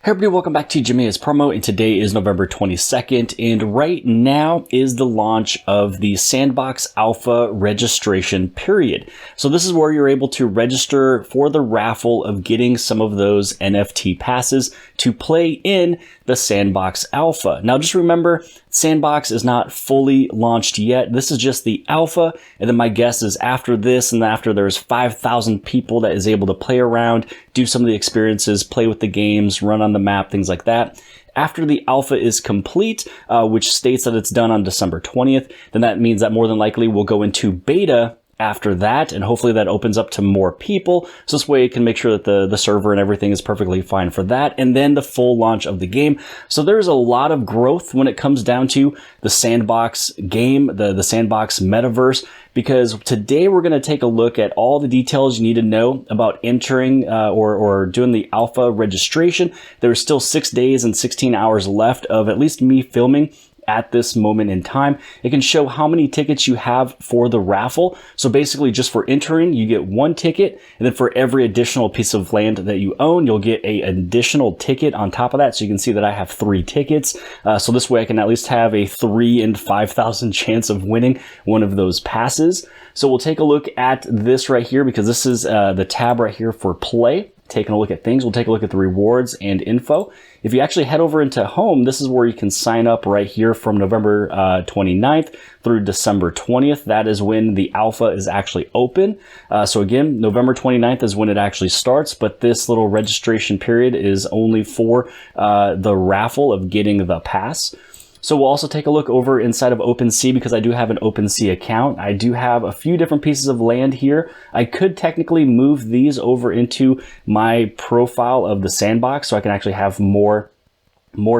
Hey everybody, welcome back to Jimmy's Promo, and today is November 22nd, and right now is the launch of the Sandbox Alpha registration period. So this is where you're able to register for the raffle of getting some of those NFT passes to play in the Sandbox Alpha. Now just remember, Sandbox is not fully launched yet. This is just the alpha, and then my guess is after this and after there's 5,000 people that is able to play around, do some of the experiences, play with the games, run on the map, things like that. After the alpha is complete, which states that it's done on December 20th, then that means that more than likely we'll go into beta after that, and hopefully that opens up to more people. So this way it can make sure that the server and everything is perfectly fine for that, and then the full launch of the game. So there's a lot of growth when it comes down to the Sandbox game, the Sandbox Metaverse, because today we're going to take a look at all the details you need to know about entering or doing the alpha registration. There's still 6 days and 16 hours left of at least me filming at this moment in time. It can show how many tickets you have for the raffle. So basically just for entering, you get 1 ticket, and then for every additional piece of land that you own, you'll get an additional ticket on top of that. So you can see that I have 3 tickets. So this way I can at least have a 3 in 5,000 chance of winning one of those passes. So we'll take a look at this right here, because this is the tab right here for play. Taking a look at things, we'll take a look at the rewards and info. If you actually head over into home, this is where you can sign up right here from November 29th through December 20th. That is when the alpha is actually open. So again, November 29th is when it actually starts, but this little registration period is only for the raffle of getting the pass. So we'll also take a look over inside of OpenSea, because I do have an OpenSea account. I do have a few different pieces of land here. I could technically move these over into my profile of the Sandbox so I can actually have more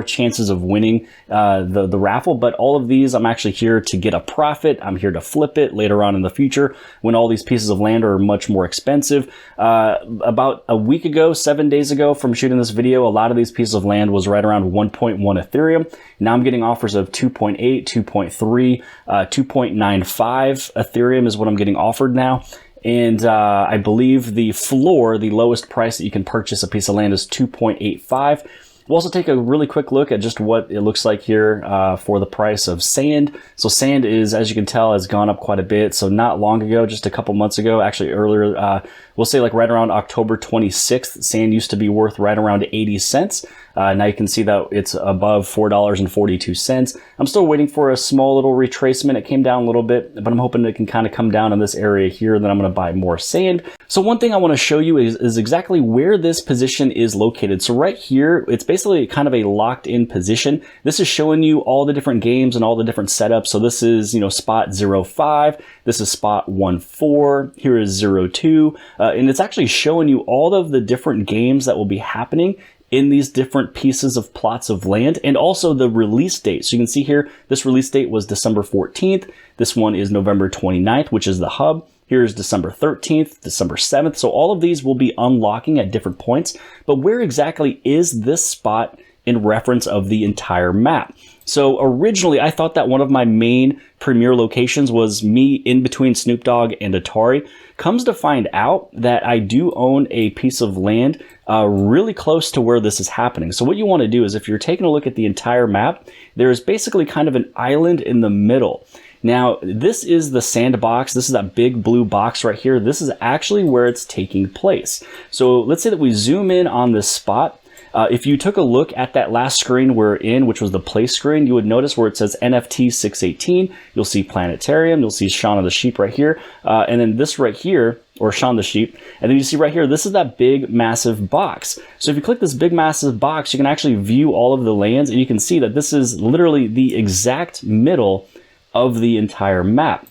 chances of winning the raffle, but all of these I'm actually here to get a profit. I'm here to flip it later on in the future when all these pieces of land are much more expensive. About a week ago, 7 days ago from shooting this video, a lot of these pieces of land was right around 1.1 Ethereum. Now I'm getting offers of 2.8, 2.3, 2.95 Ethereum is what I'm getting offered now. And I believe the floor, the lowest price that you can purchase a piece of land is 2.85. We'll also take a really quick look at just what it looks like here for the price of sand. So sand is, as you can tell, has gone up quite a bit. So not long ago, just a couple months ago, actually earlier, we'll say like right around October 26th, sand used to be worth right around 80 cents. Now you can see that it's above $4.42. I'm still waiting for a small little retracement. It came down a little bit, but I'm hoping it can kind of come down in this area here, and then I'm going to buy more sand. So one thing I want to show you is exactly where this position is located. So right here, it's basically kind of a locked in position. This is showing you all the different games and all the different setups. So this is, spot 05. This is spot 14. Here is 02. And it's actually showing you all of the different games that will be happening in these different pieces of plots of land, and also the release date. So you can see here, this release date was December 14th. This one is November 29th, which is the hub. Here is December 13th, December 7th. So all of these will be unlocking at different points. But where exactly is this spot in reference of the entire map? So originally, I thought that one of my main premier locations was me in between Snoop Dogg and Atari. Comes to find out that I do own a piece of land really close to where this is happening. So what you want to do is, if you're taking a look at the entire map, there's basically kind of an island in the middle. Now, this is the Sandbox. This is that big blue box right here. This is actually where it's taking place. So let's say that we zoom in on this spot. If you took a look at that last screen we're in, which was the play screen, you would notice where it says NFT 618. You'll see Planetarium. You'll see Shaun of the Sheep right here. And then this right here, or Shaun the Sheep. And then you see right here, this is that big, massive box. So if you click this big, massive box, you can actually view all of the lands, and you can see that this is literally the exact middle of the entire map.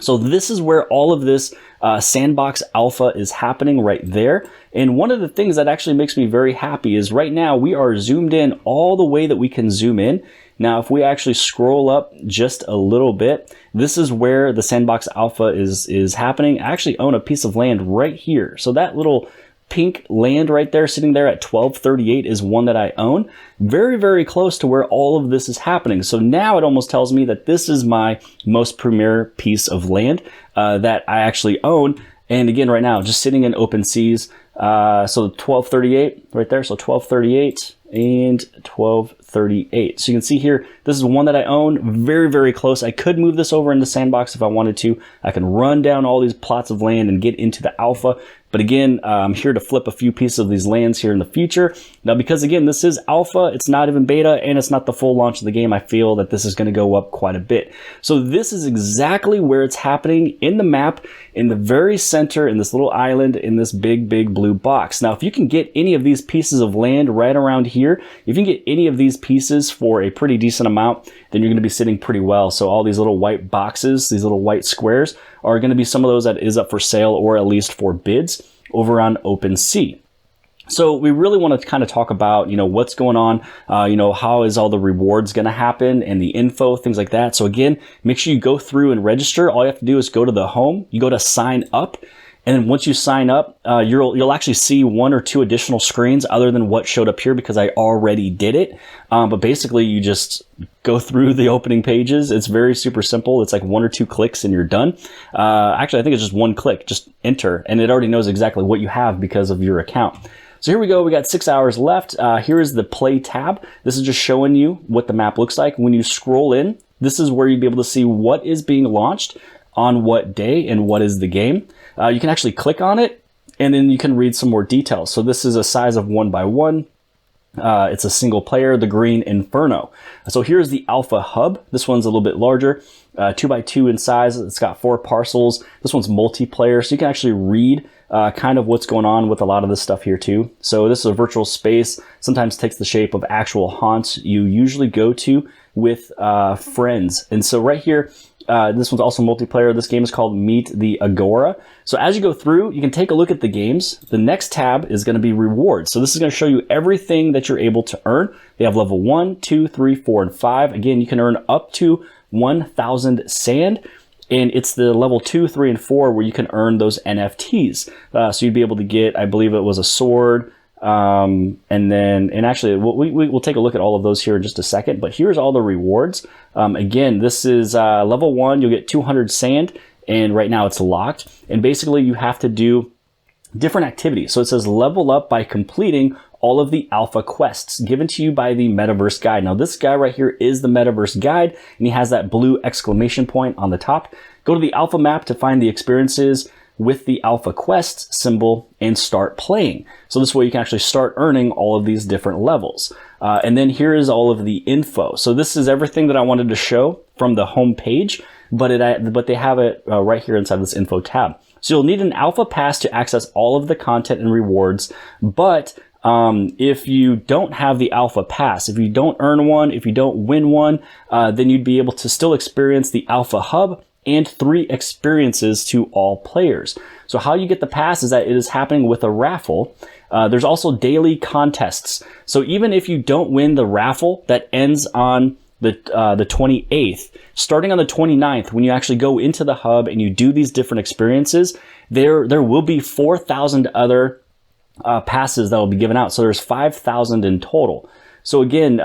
So this is where all of this Sandbox Alpha is happening right there. And one of the things that actually makes me very happy is right now we are zoomed in all the way that we can zoom in. Now, if we actually scroll up just a little bit, this is where the Sandbox Alpha is happening. I actually own a piece of land right here. So that little pink land right there sitting there at 1238 is one that I own. Very, very close to where all of this is happening. So now it almost tells me that this is my most premier piece of land that I actually own. And again, right now, just sitting in open seas. So 1238 right there. So 1238. and 1238. So you can see here, this is one that I own, very, very close. I could move this over into Sandbox if I wanted to. I can run down all these plots of land and get into the alpha. But again, I'm here to flip a few pieces of these lands here in the future. Now, because again, this is alpha, it's not even beta, and it's not the full launch of the game, I feel that this is going to go up quite a bit. So this is exactly where it's happening in the map, in the very center, in this little island, in this big, big blue box. Now, if you can get any of these pieces of land right around here, if you can get any of these pieces for a pretty decent amount, then you're going to be sitting pretty well. So all these little white boxes, these little white squares, are going to be some of those that is up for sale or at least for bids over on OpenSea. So we really want to kind of talk about, what's going on, how is all the rewards going to happen and the info, things like that. So again, make sure you go through and register. All you have to do is go to the home, you go to sign up. And then once you sign up, you'll actually see 1 or 2 additional screens other than what showed up here because I already did it. But basically, you just go through the opening pages. It's very super simple. It's like 1 or 2 clicks and you're done. Actually, I think it's just 1 click. Just enter, and it already knows exactly what you have because of your account. So here we go. We got 6 hours left. Here is the play tab. This is just showing you what the map looks like. When you scroll in, this is where you'd be able to see what is being launched on what day and what is the game. You can actually click on it and then you can read some more details. So this is a size of 1x1. It's a single player, the Green Inferno. So here's the Alpha Hub. This one's a little bit larger, 2x2 in size. It's got 4 parcels. This one's multiplayer, so you can actually read kind of what's going on with a lot of this stuff here too. So this is a virtual space, sometimes takes the shape of actual haunts you usually go to with friends. And so right here, this one's also multiplayer. This game is called Meet the Agora. So as you go through, you can take a look at the games. The next tab is going to be rewards. So this is going to show you everything that you're able to earn. They have level 1, 2, 3, 4, and 5. Again, you can earn up to 1,000 sand. And it's the level 2, 3, and 4 where you can earn those NFTs. So you'd be able to get, I believe it was a sword, and actually we'll take a look at all of those here in just a second, but here's all the rewards. Again, this is level 1, you'll get 200 sand, and right now it's locked. And basically you have to do different activities. So it says level up by completing all of the alpha quests given to you by the Metaverse Guide. Now this guy right here is the Metaverse Guide, and he has that blue exclamation point on the top. Go to the alpha map to find the experiences with the alpha quest symbol and start playing. So this way you can actually start earning all of these different levels. And then here is all of the info. So this is everything that I wanted to show from the home page, but they have it right here inside this info tab. So you'll need an alpha pass to access all of the content and rewards, but if you don't have the alpha pass, if you don't earn one, if you don't win one, then you'd be able to still experience the alpha hub and 3 experiences to all players. So how you get the pass is that it is happening with a raffle. There's also daily contests. So even if you don't win the raffle that ends on the 28th, starting on the 29th, when you actually go into the hub and you do these different experiences, there will be 4,000 other passes that will be given out. So there's 5,000 in total. So again,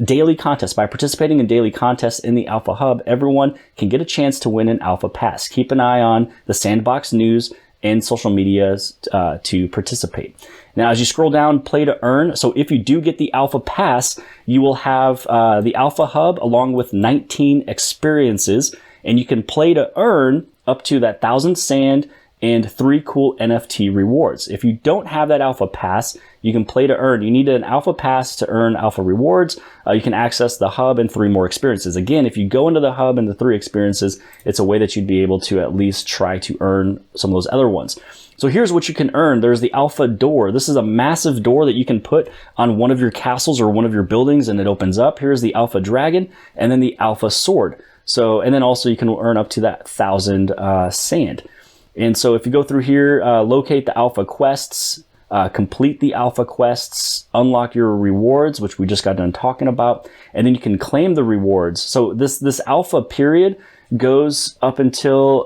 daily contests. By participating in daily contests in the Alpha Hub, everyone can get a chance to win an Alpha Pass. Keep an eye on the Sandbox news and social medias to participate. Now, as you scroll down, play to earn. So if you do get the Alpha Pass, you will have the Alpha Hub along with 19 experiences, and you can play to earn up to that 1,000 sand and 3 cool NFT rewards. If you don't have that Alpha Pass, you can play to earn. You need an Alpha Pass to earn Alpha rewards. You can access the hub and 3 more experiences. Again, if you go into the hub and the 3 experiences, it's a way that you'd be able to at least try to earn some of those other ones. So here's what you can earn. There's the Alpha Door. This is a massive door that you can put on one of your castles or one of your buildings and it opens up. Here's the Alpha Dragon and then the Alpha Sword. So, and then also you can earn up to that 1,000 sand. And so if you go through here, locate the alpha quests, complete the alpha quests, unlock your rewards, which we just got done talking about, and then you can claim the rewards. So this alpha period goes up until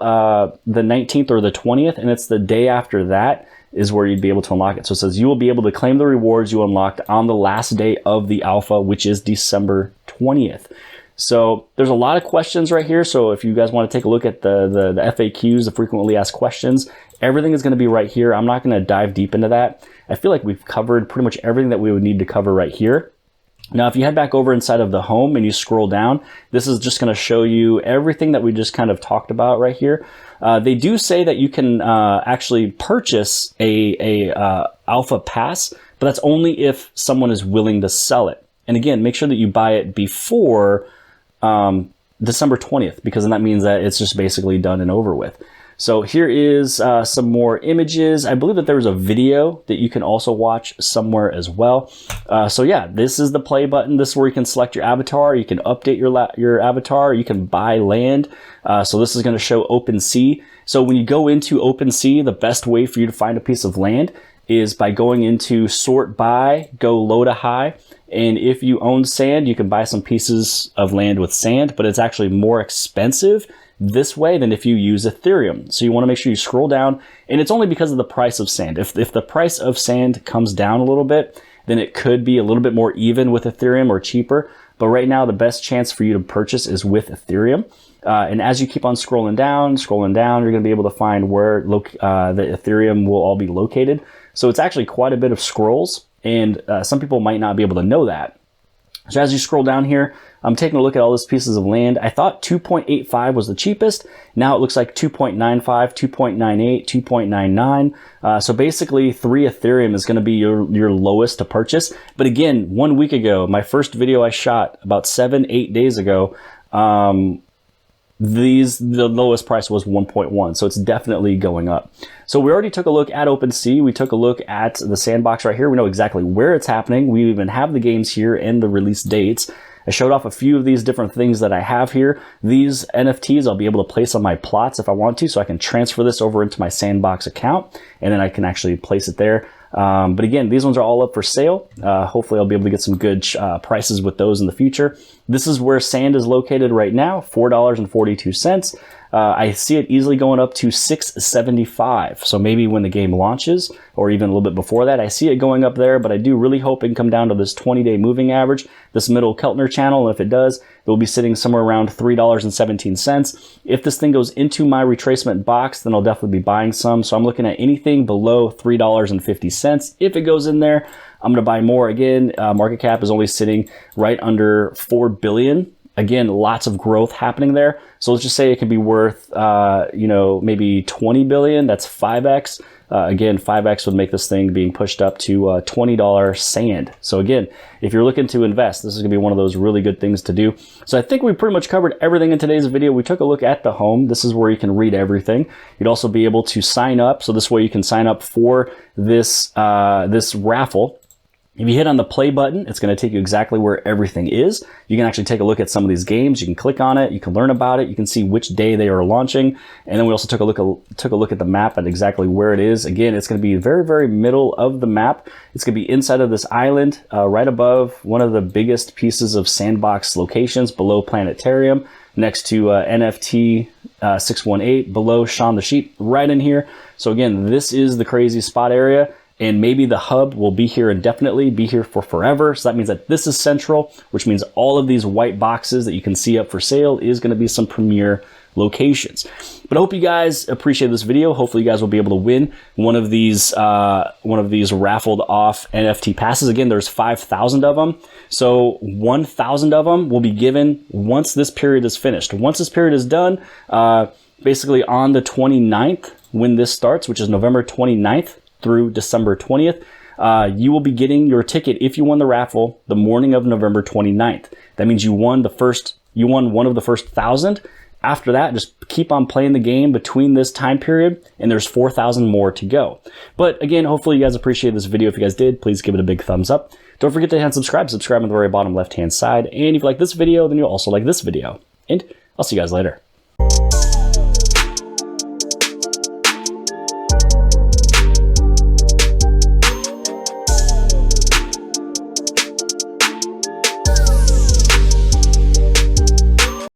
the 19th or the 20th, and it's the day after that is where you'd be able to unlock it. So it says you will be able to claim the rewards you unlocked on the last day of the alpha, which is December 20th. So there's a lot of questions right here. So if you guys want to take a look at the FAQs, the frequently asked questions, everything is going to be right here. I'm not going to dive deep into that. I feel like we've covered pretty much everything that we would need to cover right here. Now, if you head back over inside of the home and you scroll down, this is just going to show you everything that we just kind of talked about right here. They do say that you can actually purchase a alpha pass, but that's only if someone is willing to sell it. And again, make sure that you buy it before December 20th, because then that means that it's just basically done and over with. So here is some more images. I believe that there was a video that you can also watch somewhere as well. So yeah, this is the play button. This is where you can select your avatar. You can update your avatar. You can buy land. So this is going to show OpenSea. So when you go into OpenSea, the best way for you to find a piece of land is by going into sort by, go low to high. And if you own sand, you can buy some pieces of land with sand, but it's actually more expensive this way than if you use Ethereum. So you want to make sure you scroll down, and it's only because of the price of sand. If the price of sand comes down a little bit, then it could be a little bit more even with Ethereum or cheaper. But right now, the best chance for you to purchase is with Ethereum. And as you keep on scrolling down, you're going to be able to find where the Ethereum will all be located. So it's actually quite a bit of scrolls, and some people might not be able to know that. So as you scroll down here, I'm taking a look at all these pieces of land. I thought 2.85 was the cheapest. Now it looks like 2.95, 2.98, 2.99. So basically 3 Ethereum is going to be your lowest to purchase. But again, 1 week ago, my first video I shot about 7-8 days ago, the lowest price was 1.1, so it's definitely going up. So we already took a look at OpenSea. We took a look at the sandbox right here. We know exactly where it's happening. We even have the games here and the release dates. I showed off a few of these different things that I have here. These NFTs I'll be able to place on my plots if I want to, so I can transfer this over into my Sandbox account, and then I can actually place it there. But again, these ones are all up for sale. Hopefully I'll be able to get some good prices with those in the future. This is where sand is located right now, $4.42. I see it easily going up to $6.75. So maybe when the game launches, or even a little bit before that, I see it going up there, but I do really hope it can come down to this 20-day moving average, this middle Keltner channel. And if it does, it will be sitting somewhere around $3.17. If this thing goes into my retracement box, then I'll definitely be buying some. So I'm looking at anything below $3.50. If it goes in there, I'm going to buy more. Again, market cap is only sitting right under 4 billion. Again, lots of growth happening there. So let's just say it could be worth, maybe 20 billion. That's 5x. Again, 5x would make this thing being pushed up to $20 sand. So again, if you're looking to invest, this is going to be one of those really good things to do. So I think we pretty much covered everything in today's video. We took a look at the home. This is where you can read everything. You'd also be able to sign up. So this way you can sign up for this raffle. If you hit on the play button, it's going to take you exactly where everything is. You can actually take a look at some of these games. You can click on it. You can learn about it. You can see which day they are launching. And then we also took a look at the map and exactly where it is. Again, it's going to be very, very middle of the map. It's going to be inside of this island, right above one of the biggest pieces of sandbox locations below Planetarium, next to NFT 618, below Shaun the Sheep, right in here. So again, this is the crazy spot area. And maybe the hub will be here indefinitely, be here for forever. So that means that this is central, which means all of these white boxes that you can see up for sale is going to be some premier locations. But I hope you guys appreciate this video. Hopefully you guys will be able to win one of these raffled off NFT passes. Again, there's 5,000 of them. So 1,000 of them will be given once this period is finished. Once this period is done, basically on the 29th, when this starts, which is November 29th, through December 20th, you will be getting your ticket if you won the raffle the morning of November 29th. That means you won one of the first 1,000. After that, just keep on playing the game between this time period, and there's 4,000 more to go. But again, hopefully you guys appreciate this video. If you guys did, please give it a big thumbs up. Don't forget to hit subscribe on the very bottom left-hand side. And if you like this video, then you'll also like this video. And I'll see you guys later.